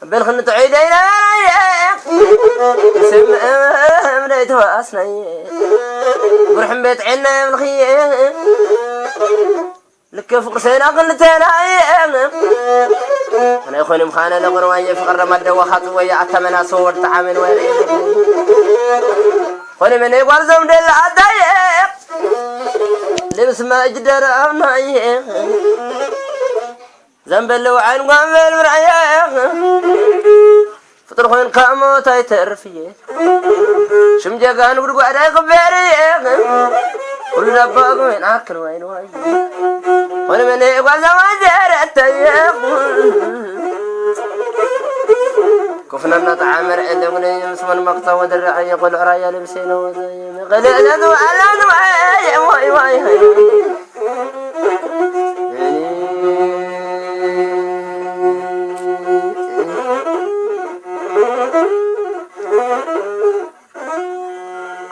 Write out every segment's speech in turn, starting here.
بالخن تعيدينا سم امريتها أصنعي برحم بيت عنا من خيه لك فقر سينا قلتنا أنا يخوني مخانا لغروية فقر مدى وخطوية عتمنا صور تعامل ويرئي خوني من يقول زمد العدايق لبس ما اجدر أبنائي زنب اللو عين قام بالمرعيق فطر خوين قامو تايتر فيه شمجا قان قرقو عداي قبيري كل رباق وين عاكل وين واي خوني من يقول زمان جارتايق كفنا نطعمر إلا ولي مسمى المقطع ودرعي يقول عرايا لمسينا وزينا غلينا ذو على ذو واي واي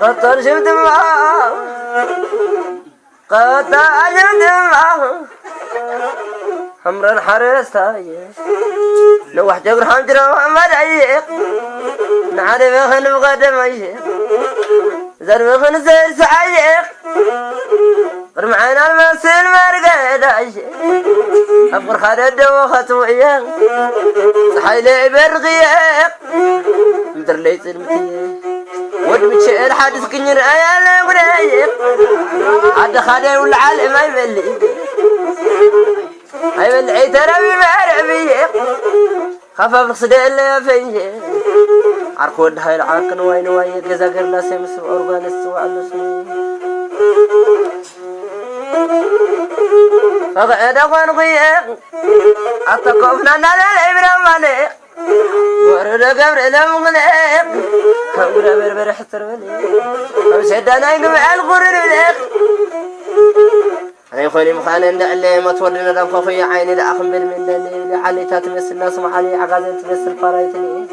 قطر شفت معاه قطر شفت معاه حمرا حرستاي لو واحد يقول حمجر محمد عيق نعرف خن بقدم عيق زرب خن سير سعيق رمعنا المسيل مرقد عيق أفقر خالد وخطويق صحي لي برغيق مدر ليس المتيق ود متشئل حادث كنير أيال بريق عد خالد والعالم ما يبلي هاي بالعي ترى بمعربية خفف الصدق اللي فيه عركود هاي العركن وين وين جزاك الله سمس أورغان السوء اللسني فقعد أخوان غيق أتقفنا نالا الإبراماني ورد قبر لمغلق كبر بربر حتر ولي وشدنا يقمع الغرر ولق أنا يخوني مخانا اللي ما تورنا دم خفية عيني لأخم بالمنة اللي حالي تتمس الناس وحالي عقادة تمس الفرايتني